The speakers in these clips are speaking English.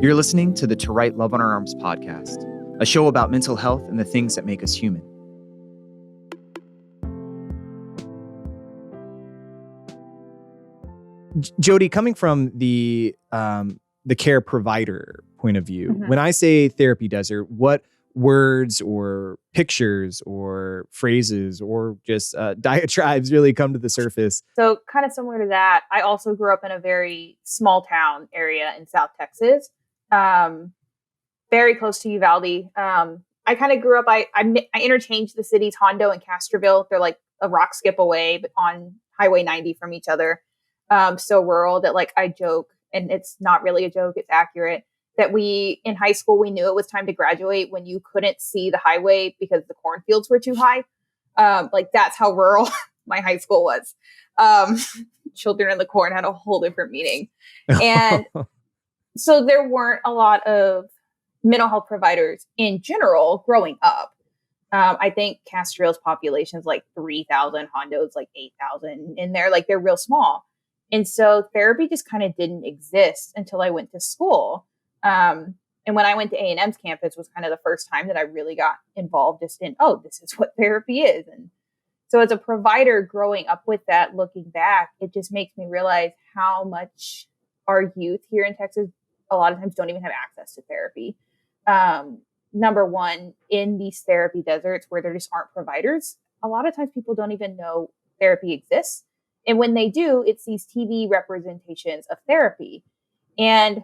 You're listening to the To Write Love on Our Arms podcast, a show about mental health and the things that make us human. Jody, coming from the care provider point of view, when I say therapy desert, what words or pictures or phrases or just diatribes really come to the surface? So kind of similar to that, I also grew up in a very small town area in South Texas, very close to Uvalde. I kind of grew up, I interchanged the cities, Hondo and Castroville. They're like a rock skip away, but on Highway 90 from each other. So rural that like I joke, and it's not really a joke, it's accurate, that we, in high school, we knew it was time to graduate when you couldn't see the highway because the cornfields were too high. Like that's how rural my high school was. Children in the corn had a whole different meaning. And so there weren't a lot of mental health providers in general growing up. I think Castroville's population is like 3,000, Hondo's like 8,000 in there. Like they're real small. And so therapy just kind of didn't exist until I went to school. And when I went to A&M's campus was kind of the first time that I really got involved just in, oh, this is what therapy is. And so as a provider growing up with that, looking back, it just makes me realize how much our youth here in Texas a lot of times don't even have access to therapy. Number one, in these therapy deserts where there just aren't providers, a lot of times people don't even know therapy exists. And when they do, it's these TV representations of therapy. And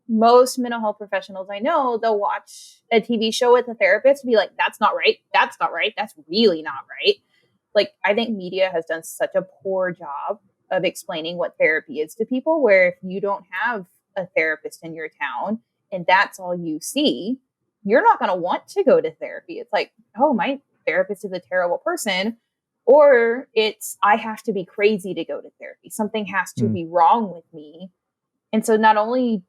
most mental health professionals I know, they'll watch a TV show with a therapist and be like, that's not right. That's not right. That's really not right. Like, I think media has done such a poor job of explaining what therapy is to people, where if you don't have a therapist in your town and that's all you see, you're not going to want to go to therapy. It's like, oh, my therapist is a terrible person. Or it's, I have to be crazy to go to therapy. Something has to be wrong with me. And so not only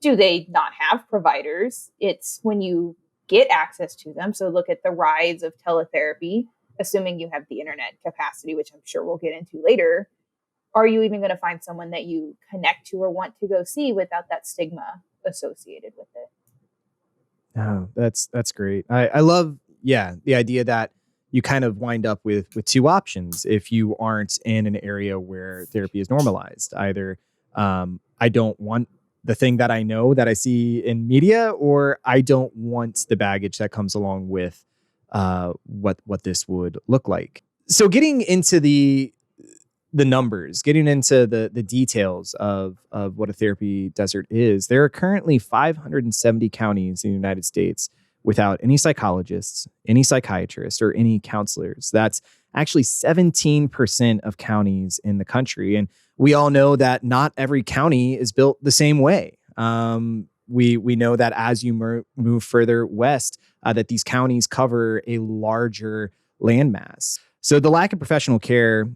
do they not have providers, it's when you get access to them. So look at the rise of teletherapy, assuming you have the internet capacity, which I'm sure we'll get into later. Are you even going to find someone that you connect to or want to go see without that stigma associated with it? Oh, that's great. I love, the idea that you kind of wind up with two options if you aren't in an area where therapy is normalized. Either I don't want the thing that I know that I see in media, or I don't want the baggage that comes along with what this would look like. So getting into the numbers, getting into the details of what a therapy desert is, there are currently 570 counties in the United States without any psychologists, any psychiatrists, or any counselors. That's actually 17% of counties in the country. And we all know that not every county is built the same way. We know that as you move further west, that these counties cover a larger landmass. So the lack of professional care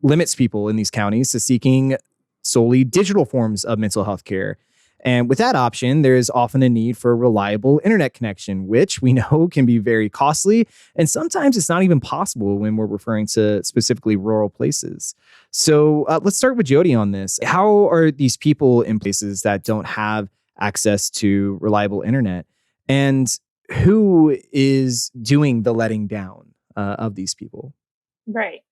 limits people in these counties to seeking solely digital forms of mental health care. And with that option, there is often a need for a reliable internet connection, which we know can be very costly. And sometimes it's not even possible when we're referring to specifically rural places. So let's start with Jody on this. How are these people in places that don't have access to reliable internet? And who is doing the letting down of these people? Right.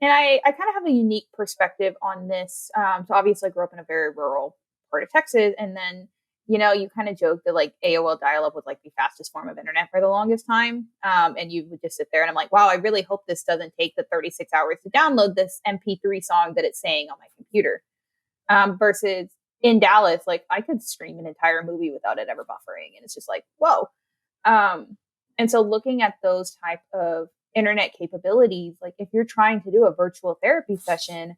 And I kind of have a unique perspective on this. So obviously I grew up in a very rural part of Texas. And then, you know, you kind of joke that like AOL dial-up was like the fastest form of internet for the longest time. And you would just sit there and I'm like, wow, I really hope this doesn't take the 36 hours to download this MP3 song that it's saying on my computer. Versus in Dallas, like I could stream an entire movie without it ever buffering. And it's just like, whoa. And so looking at those type of internet capabilities, like if you're trying to do a virtual therapy session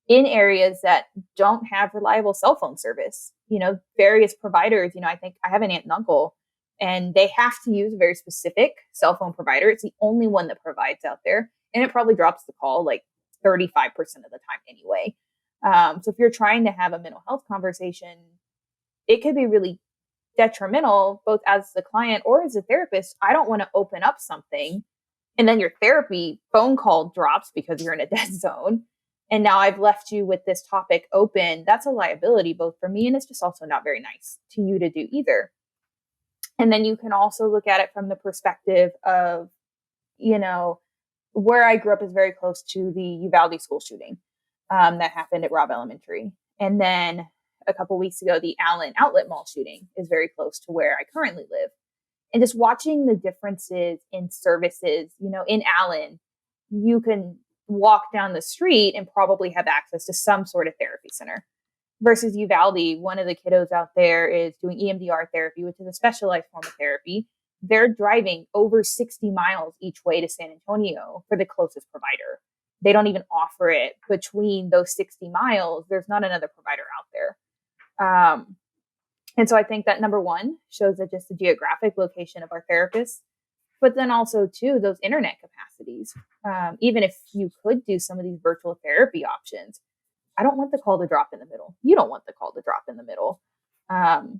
in areas that don't have reliable cell phone service, you know, various providers, you know, I think I have an aunt and uncle and they have to use a very specific cell phone provider. It's the only one that provides out there. And it probably drops the call like 35% of the time anyway. So if you're trying to have a mental health conversation, it could be really detrimental, both as the client or as a therapist. I don't want to open up something and then your therapy phone call drops because you're in a dead zone. And now I've left you with this topic open. That's a liability both for me, and it's just also not very nice to you to do either. And then you can also look at it from the perspective of, you know, where I grew up is very close to the Uvalde school shooting that happened at Robb Elementary. And then a couple weeks ago, the Allen Outlet Mall shooting is very close to where I currently live. And just watching the differences in services, you know, in Allen, you can walk down the street and probably have access to some sort of therapy center. Versus Uvalde, one of the kiddos out there is doing EMDR therapy, which is a specialized form of therapy. They're driving over 60 miles each way to San Antonio for the closest provider. They don't even offer it between those 60 miles. There's not another provider out there. And so I think that number one shows that just the geographic location of our therapists, but then also too, those internet capacities. Even if you could do some of these virtual therapy options, I don't want the call to drop in the middle. You don't want the call to drop in the middle. And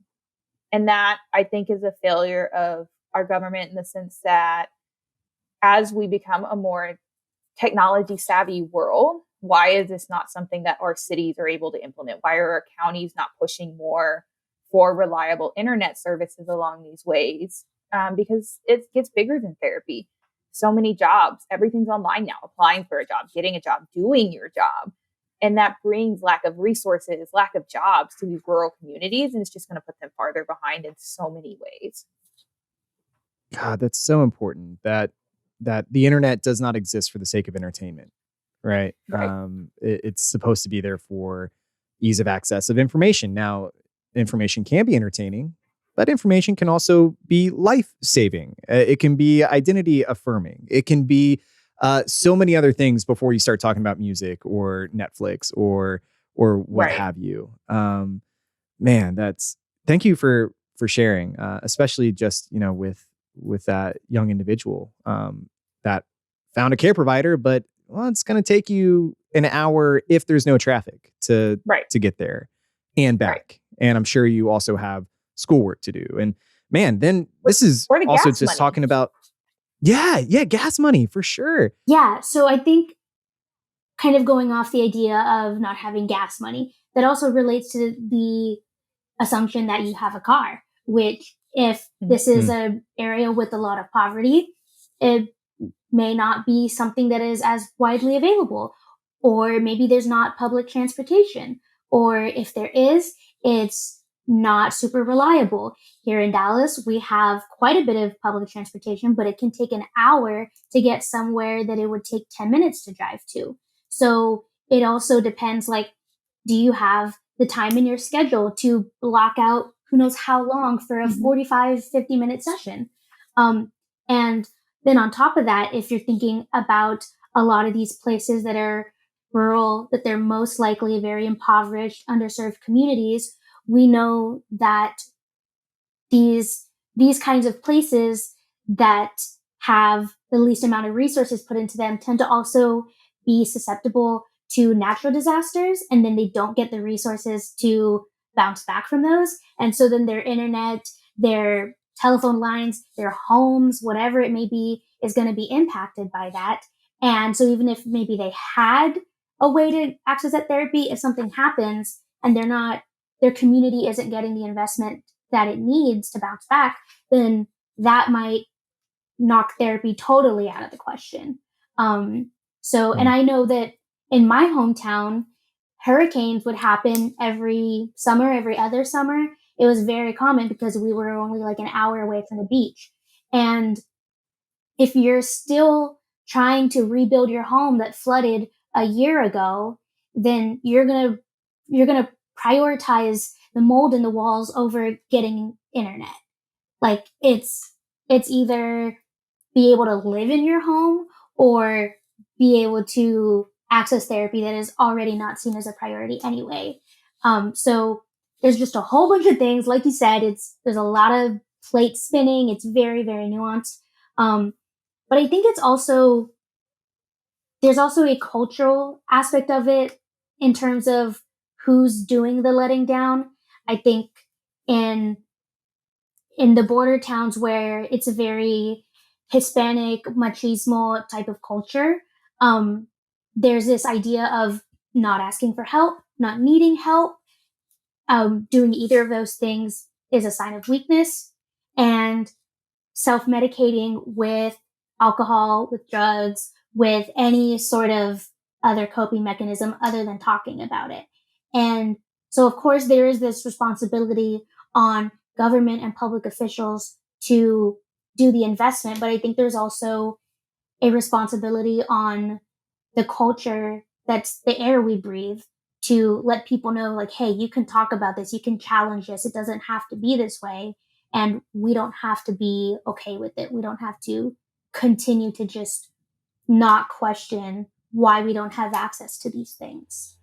that I think is a failure of our government in the sense that as we become a more technology savvy world, why is this not something that our cities are able to implement? Why are our counties not pushing more for reliable internet services along these ways? Because it gets bigger than therapy. So many jobs, everything's online now, applying for a job, getting a job, doing your job. And that brings lack of resources, lack of jobs to these rural communities. And it's just going to put them farther behind in so many ways. God, that's so important that the internet does not exist for the sake of entertainment, right? Right. It's supposed to be there for ease of access of information. Now, information can be entertaining, but information can also be life saving. It can be identity affirming. It can be so many other things before you start talking about music or Netflix or what Right. have you. Man, that's thank you for sharing, especially just with that young individual that found a care provider, but well, it's going to take you an hour if there's no traffic Right. to get there and Right. back. And I'm sure you also have schoolwork to do. And man, then this is Or the also gas just money. talking about gas money for sure. Yeah. So I think kind of going off the idea of not having gas money, that also relates to the assumption that you have a car, which if this is Mm. an area with a lot of poverty, it may not be something that is as widely available. Or maybe there's not public transportation. Or if there is, it's not super reliable. Here in Dallas, we have quite a bit of public transportation, but it can take an hour to get somewhere that it would take 10 minutes to drive to. So it also depends, like, do you have the time in your schedule to block out who knows how long for a 45, 50-minute session? And then on top of that, if you're thinking about a lot of these places that are rural, that they're most likely very impoverished, underserved communities, we know that these kinds of places that have the least amount of resources put into them tend to also be susceptible to natural disasters, and then they don't get the resources to bounce back from those. And so then their internet, their telephone lines, their homes, whatever it may be, is going to be impacted by that. And so even if maybe they had a way to access that therapy, if something happens and their community isn't getting the investment that it needs to bounce back, then that might knock therapy totally out of the question. And I know that in my hometown, hurricanes would happen every summer, every other summer. It was very common because we were only like an hour away from the beach. And if you're still trying to rebuild your home that flooded a year ago, then you're going to prioritize the mold in the walls over getting internet. Like it's either be able to live in your home or be able to access therapy that is already not seen as a priority anyway. So there's just a whole bunch of things. Like you said, there's a lot of plate spinning. It's very, very nuanced. But I think there's also a cultural aspect of it in terms of who's doing the letting down. I think in the border towns where it's a very Hispanic machismo type of culture, there's this idea of not asking for help, not needing help. Doing either of those things is a sign of weakness. And self-medicating with alcohol, with drugs, with any sort of other coping mechanism other than talking about it. And so, of course, there is this responsibility on government and public officials to do the investment, but I think there's also a responsibility on the culture that's the air we breathe to let people know, like, hey, you can talk about this, you can challenge this, it doesn't have to be this way, and we don't have to be okay with it. We don't have to continue to just not question why we don't have access to these things.